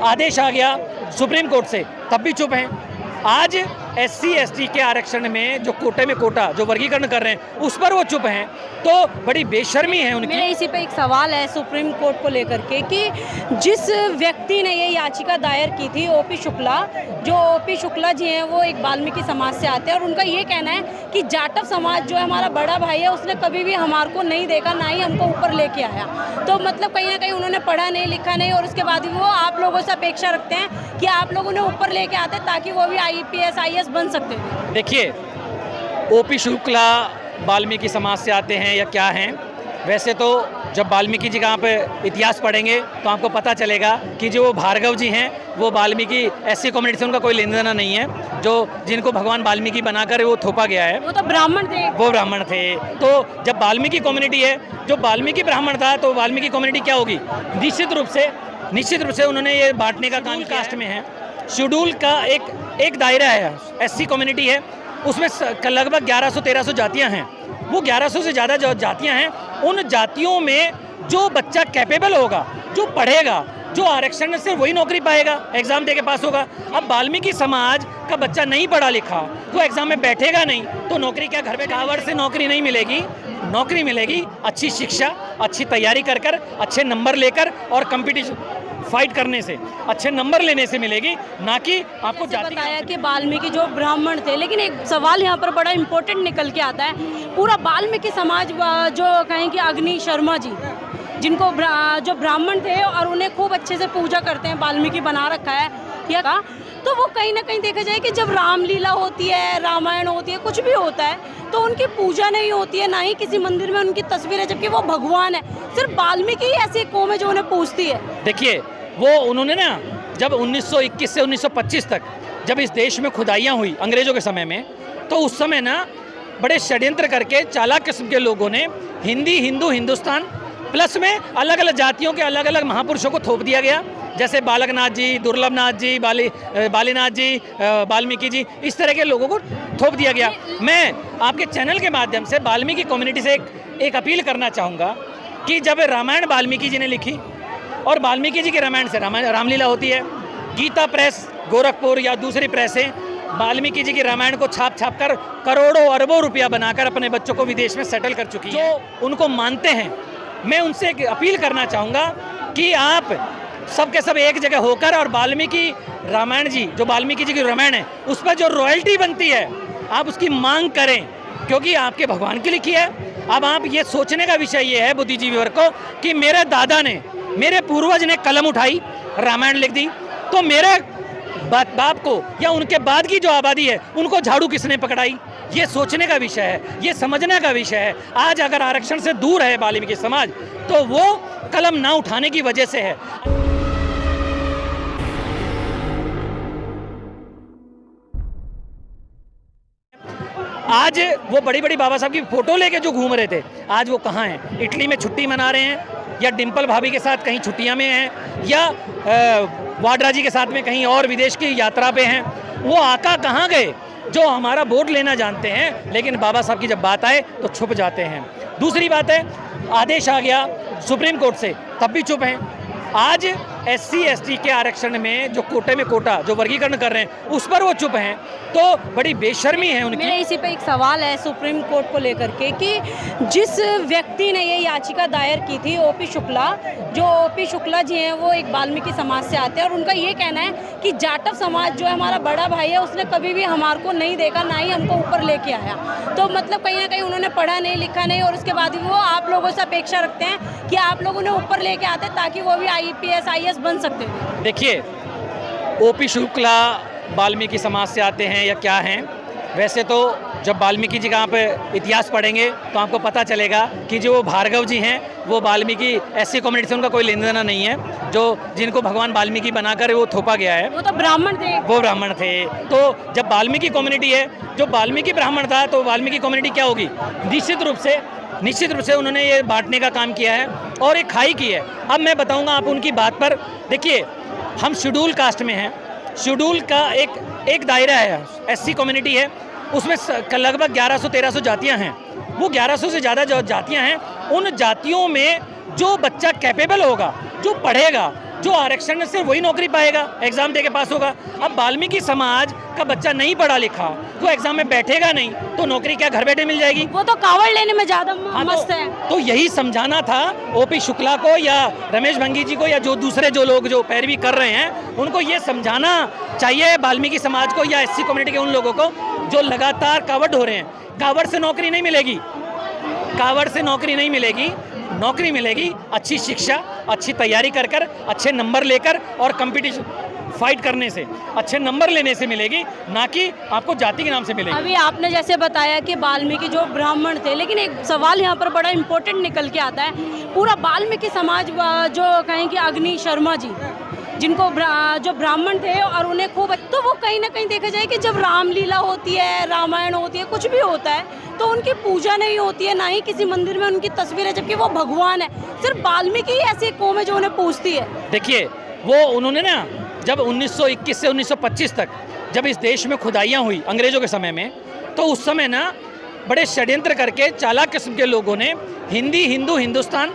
आदेश आ गया supreme court से, तब भी चुप हैं। आज SC ST के आरक्षण में जो कोटे में कोटा जो वर्गीकरण कर रहे हैं उस पर वो चुप हैं, तो बड़ी बेशर्मी है उनकी। मेरा इसी पे एक सवाल है सुप्रीम कोर्ट को लेकर के कि जिस व्यक्ति ने ये याचिका दायर की थी OP शुक्ला, जो OP शुक्ला जी हैं वो एक वाल्मीकि समाज से आते हैं और उनका ये कहना है कि जाटव समाज जो है हमारा बड़ा भाई है, उसने कभी भी हमारे को नहीं देखा, ना ही हमको ऊपर लेके आया। तो मतलब कहीं ना कहीं उन्होंने पढ़ा नहीं लिखा नहीं और उसके बाद भी वो आप लोगों से अपेक्षा रखते हैं कि आप लोग उन्हें ऊपर लेके आते ताकि वो भी IPS IAS बन सकते हैं। देखिए, OP शुक्ला वाल्मीकि समाज से आते हैं या क्या हैं, वैसे तो जब वाल्मीकि जी का आप इतिहास पढ़ेंगे तो आपको पता चलेगा कि जो भार्गव जी हैं वो वाल्मीकि SC कम्युनिटी से उनका कोई लेना देना नहीं है, जो जिनको भगवान वाल्मीकि बनाकर वो थोपा गया है। वो तो ब्राह्मण थे। वो ब्राह्मण थे। तो जब वाल्मीकि कम्युनिटी है, जो वाल्मीकि ब्राह्मण था, तो वाल्मीकि कम्युनिटी क्या होगी? निश्चित रूप से उन्होंने ये बांटने का काम कास्ट में है। शेड्यूल का एक दायरा है, SC कम्युनिटी है, उसमें लगभग 1100-1300 जातियाँ हैं। वो 1100 से ज़्यादा जो जातियाँ हैं, उन जातियों में जो बच्चा कैपेबल होगा, जो पढ़ेगा, जो आरक्षण से वही नौकरी पाएगा, एग्ज़ाम दे के पास होगा। अब वाल्मीकि समाज का बच्चा नहीं पढ़ा लिखा, वो एग्ज़ाम में बैठेगा नहीं, तो नौकरी क्या घर पे कावड़ से नौकरी नहीं मिलेगी। नौकरी मिलेगी अच्छी शिक्षा, अच्छी तैयारी कर अच्छे नंबर लेकर और कंपटीशन फाइट करने से, अच्छे नंबर लेने से मिलेगी, ना कि आपको जाति। बताया कि वाल्मीकि जो ब्राह्मण थे, लेकिन एक सवाल यहाँ पर बड़ा इंपॉर्टेंट निकल के आता है। पूरा वाल्मीकि समाज जो कहें कि अग्नि शर्मा जी, जिनको जो ब्राह्मण थे और उन्हें खूब अच्छे से पूजा करते हैं, वाल्मीकि बना रखा है या का, तो वो कहीं ना कहीं देखा जाए कि जब रामलीला होती है, रामायण होती है, कुछ भी होता है, तो उनकी पूजा नहीं होती है, ना ही किसी मंदिर में उनकी तस्वीर है, जबकि वो भगवान है। सिर्फ वाल्मीकि ही ऐसी कौम है जो उन्हें पूजती है। देखिए, वो उन्होंने ना जब 1921 से 1925 तक जब इस देश में खुदाइयाँ हुई अंग्रेज़ों के समय में, तो उस समय ना बड़े षड्यंत्र करके चालाक किस्म के लोगों ने हिंदी, हिंदू, हिंदुस्तान प्लस में अलग अलग जातियों के अलग अलग महापुरुषों को थोप दिया गया, जैसे बालकनाथ जी, दुर्लभनाथ जी, बालीनाथ जी, वाल्मीकि जी, इस तरह के लोगों को थोप दिया गया। मैं आपके चैनल के माध्यम से वाल्मीकि कम्युनिटी से एक अपील करना चाहूँगा कि जब रामायण वाल्मीकि जी ने लिखी और वाल्मीकि जी के रामायण से रामलीला होती है, गीता प्रेस गोरखपुर या दूसरी प्रेसें वाल्मीकि जी के रामायण को छाप कर करोड़ों अरबों रुपया बनाकर अपने बच्चों को विदेश में सेटल कर चुकी है। जो उनको मानते हैं, मैं उनसे एक अपील करना चाहूँगा कि आप सब के सब एक जगह होकर और वाल्मीकि रामायण जी, जो वाल्मीकि जी की रामायण है, उस पर जो रॉयल्टी बनती है आप उसकी मांग करें, क्योंकि आपके भगवान की लिखी है। अब आप ये सोचने का विषय ये है बुद्धिजीवी वर्ग को कि मेरे दादा ने, मेरे पूर्वज ने कलम उठाई, रामायण लिख दी, तो मेरे बाप को या उनके बाद की जो आबादी है उनको झाड़ू किसने पकड़ाई? ये सोचने का विषय है, ये समझने का विषय है। आज अगर आरक्षण से दूर है वाल्मीकि समाज, तो वो कलम ना उठाने की वजह से है। आज वो बड़ी बड़ी बाबा साहब की फोटो लेके जो घूम रहे थे, आज वो कहाँ हैं? इटली में छुट्टी मना रहे हैं, या डिम्पल भाभी के साथ कहीं छुट्टियां में हैं, या वाड्रा जी के साथ में कहीं और विदेश की यात्रा पे हैं। वो आका कहाँ गए जो हमारा वोट लेना जानते हैं, लेकिन बाबा साहब की जब बात आए तो छुप जाते हैं। दूसरी बात है, आदेश आ गया सुप्रीम कोर्ट से, तब भी चुप हैं। आज SC ST के आरक्षण में जो कोटे में कोटा जो वर्गीकरण कर रहे हैं उस पर वो चुप हैं, तो बड़ी बेशर्मी है उनकी। मेरा इसी पे एक सवाल है सुप्रीम कोर्ट को लेकर के कि जिस व्यक्ति ने ये याचिका दायर की थी OP शुक्ला, जो OP शुक्ला जी हैं वो एक वाल्मीकि समाज से आते हैं और उनका ये कहना है कि जाटव समाज जो है हमारा बड़ा भाई है, उसने कभी भी हमारे को नहीं देखा, ना ही हमको ऊपर लेके आया। तो मतलब कहीं ना कहीं उन्होंने पढ़ा नहीं लिखा नहीं और उसके बाद भी वो आप लोगों से अपेक्षा रखते हैं कि आप लोग उन्हें ऊपर लेके आते ताकि वो भी IPS IAS बन सकते हैं। देखिए, OP शुक्ला वाल्मीकि समाज से आते हैं या क्या हैं, वैसे तो जब वाल्मीकि जी का आप इतिहास पढ़ेंगे तो आपको पता चलेगा कि जो भार्गव जी हैं वो वाल्मीकि SC कम्युनिटी से उनका कोई लेना देना नहीं है, जो जिनको भगवान वाल्मीकि बनाकर वो थोपा गया है। वो तो ब्राह्मण थे। वो ब्राह्मण थे। तो जब वाल्मीकि कम्युनिटी है, जो वाल्मीकि ब्राह्मण था, तो वाल्मीकि कम्युनिटी क्या होगी? निश्चित रूप से उन्होंने ये बांटने का काम किया है और एक खाई की है। अब मैं बताऊंगा आप उनकी बात पर। देखिए, हम शेड्यूल कास्ट में हैं, शेड्यूल का एक दायरा है, SC कम्युनिटी है, उसमें लगभग 1100-1300 जातियाँ हैं। वो 1100 से ज़्यादा जो जातियाँ हैं, उन जातियों में जो बच्चा कैपेबल होगा, जो पढ़ेगा, जो आरक्षण है सिर्फ वही नौकरी पाएगा, एग्जाम दे के पास होगा। अब वाल्मीकि समाज का बच्चा नहीं पढ़ा लिखा, वो एग्जाम में बैठेगा नहीं, तो नौकरी क्या घर बैठे मिल जाएगी? वो तो कावड़ लेने में ज्यादा मस्त है। तो यही समझाना था ओपी शुक्ला को या रमेश भंगी जी को या जो दूसरे जो लोग जो पैरवी कर रहे हैं, उनको ये समझाना चाहिए वाल्मीकि समाज को या एससी कम्युनिटी के उन लोगों को जो लगातार कावड़ हो रहे हैं। कावड़ से नौकरी नहीं मिलेगी, कावड़ से नौकरी नहीं मिलेगी। नौकरी मिलेगी अच्छी शिक्षा, अच्छी तैयारी कर कर, अच्छे नंबर लेकर और कंपटीशन फाइट करने से, अच्छे नंबर लेने से मिलेगी, ना कि आपको जाति के नाम से मिलेगी। अभी आपने जैसे बताया कि वाल्मीकि जो ब्राह्मण थे, लेकिन एक सवाल यहाँ पर बड़ा इम्पोर्टेंट निकल के आता है। पूरा वाल्मीकि समाज जो कहें कि अग्नि शर्मा जी, जिनको जो ब्राह्मण थे और उन्हें खूब, तो वो कहीं ना कहीं देखा जाए कि जब रामलीला होती है, रामायण होती है, कुछ भी होता है, तो उनकी पूजा नहीं होती है, ना ही किसी मंदिर में उनकी तस्वीर है, जबकि वो भगवान है। सिर्फ वाल्मीकि ही ऐसी कौम है जो उन्हें पूजती है। देखिए, वो उन्होंने ना जब 1921 से 1925 तक जब इस देश में खुदाइयाँ हुई अंग्रेज़ों के समय में, तो उस समय ना बड़े षड्यंत्र करके चालाक किस्म के लोगों ने हिंदी, हिंदू, हिंदुस्तान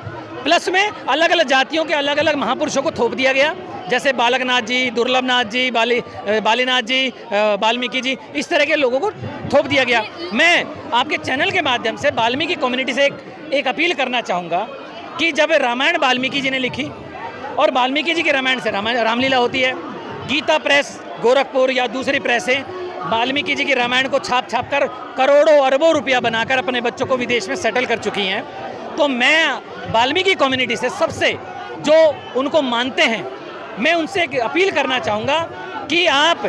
प्लस में अलग अलग जातियों के अलग अलग महापुरुषों को थोप दिया गया, जैसे बालकनाथ जी, दुर्लभनाथ जी, बालीनाथ जी, वाल्मीकि जी, इस तरह के लोगों को थोप दिया गया। मैं आपके चैनल के माध्यम से वाल्मीकि कम्युनिटी से एक अपील करना चाहूँगा कि जब रामायण वाल्मीकि जी ने लिखी और वाल्मीकि जी के रामायण से रामलीला होती है, गीता प्रेस गोरखपुर या दूसरी प्रेसें वाल्मीकि जी के रामायण को छाप छाप कर करोड़ों अरबों रुपया बनाकर अपने बच्चों को विदेश में सेटल कर चुकी हैं। तो मैं वाल्मीकि कम्युनिटी से सबसे जो उनको मानते हैं, मैं उनसे एक अपील करना चाहूँगा कि आप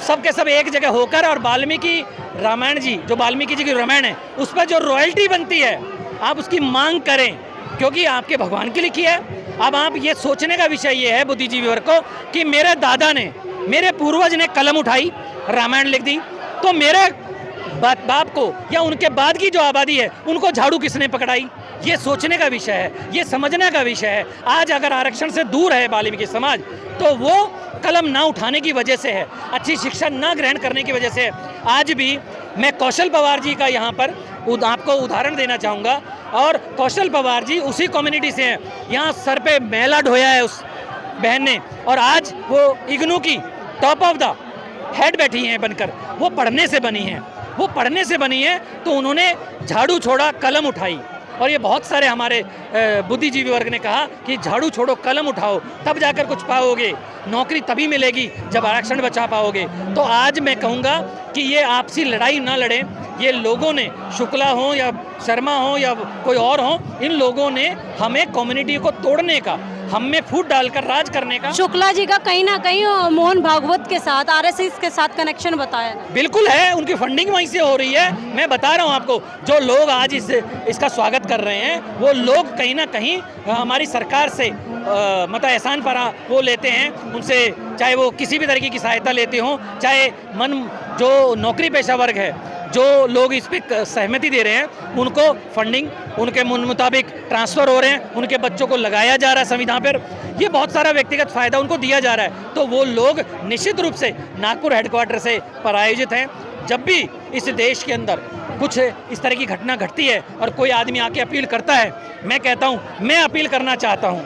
सबके सब एक जगह होकर और वाल्मीकि रामायण जी, जो वाल्मीकि जी की रामायण है, उस पर जो रॉयल्टी बनती है आप उसकी मांग करें, क्योंकि आपके भगवान की लिखी है। अब आप ये सोचने का विषय ये है बुद्धिजीवी वर्ग को कि मेरे दादा ने, मेरे पूर्वज ने कलम उठाई, रामायण लिख दी, तो मेरे बाप को या उनके बाद की जो आबादी है उनको झाड़ू किसने पकड़ाई? ये सोचने का विषय है, ये समझने का विषय है। आज अगर आरक्षण से दूर है वाल्मीकि समाज, तो वो कलम ना उठाने की वजह से है, अच्छी शिक्षा ना ग्रहण करने की वजह से है। आज भी मैं कौशल पवार जी का यहाँ पर आपको उदाहरण देना चाहूँगा, और कौशल पवार जी उसी कम्युनिटी से हैं। यहाँ सर पे मैला ढोया है उस बहन ने, और आज वो इग्नू की टॉप ऑफ द हेड बैठी हैं बनकर। वो पढ़ने से बनी हैं, वो पढ़ने से बनी है, तो उन्होंने झाड़ू छोड़ा, कलम उठाई। और ये बहुत सारे हमारे बुद्धिजीवी वर्ग ने कहा कि झाड़ू छोड़ो, कलम उठाओ, तब जाकर कुछ पाओगे, नौकरी तभी मिलेगी जब आरक्षण बचा पाओगे। तो आज मैं कहूँगा कि ये आपसी लड़ाई ना लड़ें। ये लोगों ने, शुक्ला हो या शर्मा हो या कोई और हो, इन लोगों ने हमें कम्युनिटी को तोड़ने का, हम में फूट डालकर राज करने का। शुक्ला जी का कहीं ना कहीं मोहन भागवत के साथ, आरएसएस के साथ कनेक्शन बताया। बिल्कुल है, उनकी फंडिंग वहीं से हो रही है। मैं बता रहा हूँ आपको, जो लोग आज इसका स्वागत कर रहे हैं, वो लोग कहीं ना कहीं हमारी सरकार से मतलब एहसान परा वो लेते हैं उनसे, चाहे वो किसी भी तरीके की सहायता लेते हों, चाहे जो नौकरी पेशा वर्ग है, जो लोग इस पर सहमति दे रहे हैं, उनको फंडिंग उनके मुताबिक ट्रांसफ़र हो रहे हैं, उनके बच्चों को लगाया जा रहा है संविधान पर, ये बहुत सारा व्यक्तिगत फ़ायदा उनको दिया जा रहा है। तो वो लोग निश्चित रूप से नागपुर हेडक्वार्टर से प्रायोजित हैं। जब भी इस देश के अंदर कुछ इस तरह की घटना घटती है और कोई आदमी आके अपील करता है, मैं कहता हूँ, मैं अपील करना चाहता हूँ,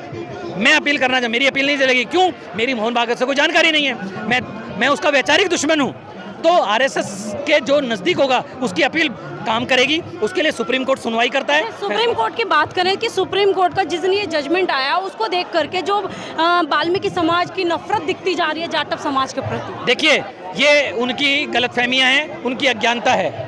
मेरी अपील नहीं चलेगी। क्यों? मेरी मोहन भागवत से कोई जानकारी नहीं है, मैं उसका वैचारिक दुश्मन हूँ। तो आरएसएस के जो नज़दीक होगा उसकी अपील काम करेगी, उसके लिए सुप्रीम कोर्ट सुनवाई करता है। सुप्रीम कोर्ट की बात करें कि सुप्रीम कोर्ट का जिस दिन ये जजमेंट आया, उसको देख करके जो वाल्मीकि समाज की नफरत दिखती जा रही है जाटव समाज के प्रति, देखिए, ये उनकी गलतफहमियां हैं, उनकी अज्ञानता है।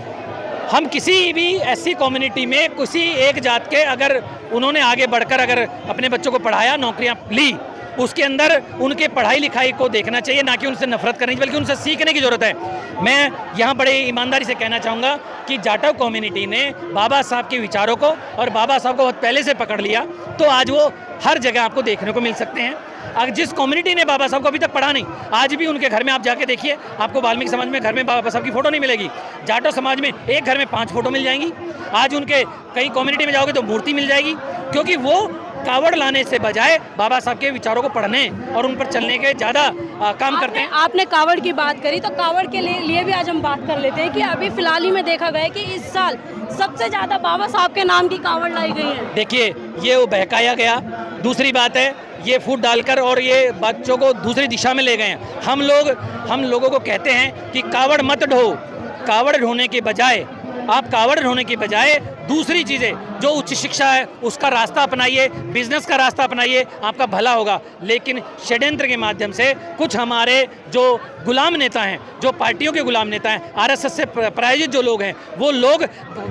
हम किसी भी ऐसी कम्युनिटी में किसी एक जात के अगर उन्होंने आगे बढ़कर अगर अपने बच्चों को पढ़ाया, नौकरियां ली, उसके अंदर उनके पढ़ाई लिखाई को देखना चाहिए, ना कि उनसे नफरत करनी चाहिए, बल्कि उनसे सीखने की ज़रूरत है। मैं यहाँ बड़े ईमानदारी से कहना चाहूँगा कि जाटव कम्युनिटी ने बाबा साहब के विचारों को और बाबा साहब को बहुत पहले से पकड़ लिया, तो आज वो हर जगह आपको देखने को मिल सकते हैं। अगर जिस कम्युनिटी ने बाबा साहब को अभी तक पढ़ा नहीं, आज भी उनके घर में आप जाके देखिए, आपको वाल्मीकि समाज में घर में बाबा साहब की फ़ोटो नहीं मिलेगी। जाटव समाज में एक घर में 5 फोटो मिल जाएंगी। आज उनके कई कम्युनिटी में जाओगे तो मूर्ति मिल जाएगी, क्योंकि वो कावड़ लाने से बजाय बाबा साहब के विचारों को पढ़ने और उन पर चलने के ज़्यादा काम करते हैं। आपने कावड़ की बात करी, तो कावड़ के लिए भी आज हम बात कर लेते हैं कि अभी फिलहाल ही में देखा गया है कि इस साल सबसे ज़्यादा बाबा साहब के नाम की कावड़ लाई गई है। देखिए, ये वो बहकाया गया। दूसरी बात है, ये फूड डालकर और ये बच्चों को दूसरी दिशा में ले गए हैं। हम लोगों को कहते हैं कि कावड़ मत ढो, कावड़ ढोने के बजाय आप कावड़ ढोने की बजाय दूसरी चीज़ें जो उच्च शिक्षा है उसका रास्ता अपनाइए, बिजनेस का रास्ता अपनाइए, आपका भला होगा। लेकिन षड्यंत्र के माध्यम से कुछ हमारे जो गुलाम नेता हैं, जो पार्टियों के गुलाम नेता हैं, आरएसएस से प्रायोजित जो लोग हैं, वो लोग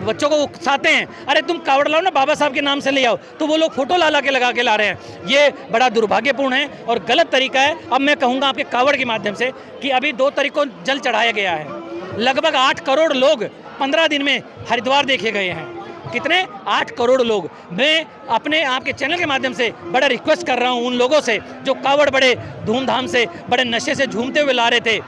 बच्चों को उकसाते हैं, अरे तुम कावड़ लाओ ना, बाबा साहब के नाम से ले आओ, तो वो लोग फोटो ला के लगा के ला रहे हैं। ये बड़ा दुर्भाग्यपूर्ण है और गलत तरीका है। अब मैं कहूँगा आपके कावड़ के माध्यम से कि अभी 2 तारीख को जल चढ़ाया गया है, लगभग 8 करोड़ लोग 15 दिन में हरिद्वार देखे गए हैं। कितने? 8 करोड़ लोग। मैं अपने आपके चैनल के माध्यम से बड़ा रिक्वेस्ट कर रहा हूं उन लोगों से जो कावड़ बड़े धूमधाम से, बड़े नशे से झूमते हुए ला रहे थे।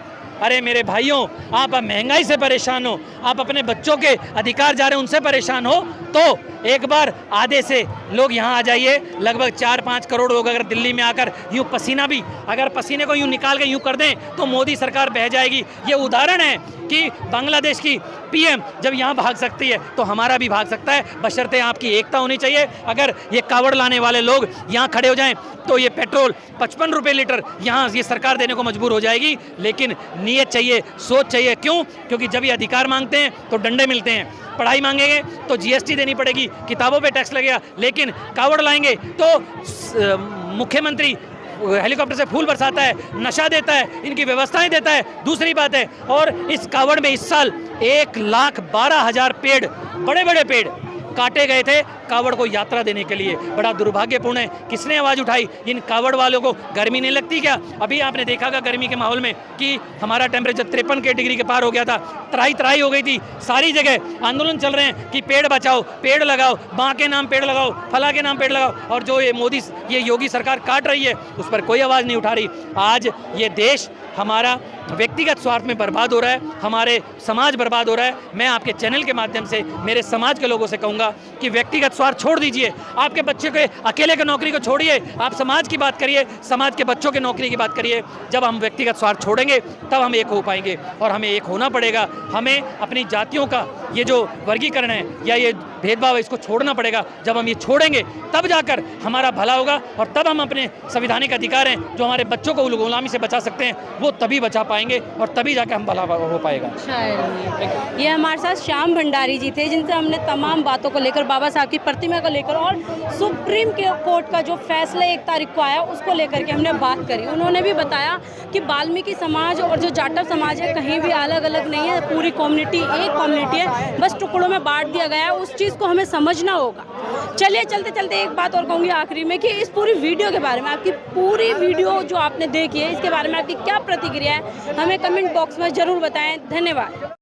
अरे मेरे भाइयों, आप महंगाई से परेशान हो, आप अपने बच्चों के अधिकार जा रहे हैं उनसे परेशान हो, तो एक बार आधे से लोग यहाँ आ जाइए। लगभग 4-5 करोड़ लोग अगर दिल्ली में आकर यूँ पसीना भी, अगर पसीने को यूँ निकाल के यूँ कर दें तो मोदी सरकार बह जाएगी। ये उदाहरण है कि बांग्लादेश की पीएम जब यहाँ भाग सकती है तो हमारा भी भाग सकता है, बशर्ते आपकी एकता होनी चाहिए। अगर ये कावड़ लाने वाले लोग यहाँ खड़े हो जाएं तो ये पेट्रोल 55 रुपये लीटर यहाँ ये सरकार देने को मजबूर हो जाएगी। लेकिन नीयत चाहिए, सोच चाहिए। क्यों? क्योंकि जब ये अधिकार मांगते हैं तो डंडे मिलते हैं, पढ़ाई मांगेंगे तो जीएसटी देनी पड़ेगी, किताबों पे टैक्स लगेगा। लेकिन कावड़ लाएंगे तो मुख्यमंत्री हेलीकॉप्टर से फूल बरसाता है, नशा देता है, इनकी व्यवस्थाएं देता है। दूसरी बात है, और इस कावड़ में इस साल 1,12,000 पेड़, बड़े बड़े पेड़ काटे गए थे कावड़ को यात्रा देने के लिए। बड़ा दुर्भाग्यपूर्ण है। किसने आवाज़ उठाई? इन कावड़ वालों को गर्मी नहीं लगती क्या? अभी आपने देखा था गर्मी के माहौल में कि हमारा टेम्परेचर 53 डिग्री के पार हो गया था, त्राही हो गई थी। सारी जगह आंदोलन चल रहे हैं कि पेड़ बचाओ, पेड़ लगाओ, माँ के नाम पेड़ लगाओ, फला के नाम पेड़ लगाओ, और जो ये योगी सरकार काट रही है उस पर कोई आवाज़ नहीं उठा रही। आज ये देश हमारा व्यक्तिगत स्वार्थ में बर्बाद हो रहा है, हमारे समाज बर्बाद हो रहा है। मैं आपके चैनल के माध्यम से मेरे समाज के लोगों से कहूँगा कि व्यक्तिगत स्वार्थ छोड़ दीजिए। आपके बच्चे के अकेले के नौकरी को छोड़िए, आप समाज की बात करिए, समाज के बच्चों के नौकरी की बात करिए। जब हम व्यक्तिगत स्वार्थ छोड़ेंगे तब हम एक हो पाएंगे, और हमें एक होना पड़ेगा। हमें अपनी जातियों का ये जो वर्गीकरण है या ये भेदभाव है इसको छोड़ना पड़ेगा। जब हम ये छोड़ेंगे तब जाकर हमारा भला होगा, और तब हम अपने संवैधानिक अधिकार हैं जो हमारे बच्चों को गुलामी से बचा सकते हैं वो तभी बचा पाएंगे, और तभी जाकर हम भला हो पाएगा। ये हमारे साथ श्याम भंडारी जी थे जिनसे हमने तमाम बातों को लेकर, बाबा साहब की प्रतिमा को लेकर और सुप्रीम कोर्ट का जो फैसला 1 तारीख को आया उसको लेकर के हमने बात करी। उन्होंने भी बताया कि वाल्मीकि समाज और जो जाटव समाज है कहीं भी अलग अलग नहीं है, पूरी कम्युनिटी एक कम्युनिटी है, बस टुकड़ों में बांट दिया गया है। उस चीज़ को हमें समझना होगा। चलिए चलते चलते एक बात और कहूँगी आखिरी में कि इस पूरी वीडियो के बारे में, आपकी पूरी वीडियो जो आपने देखी है इसके बारे में आपकी क्या प्रतिक्रिया है, हमें कमेंट बॉक्स में ज़रूर बताएं। धन्यवाद।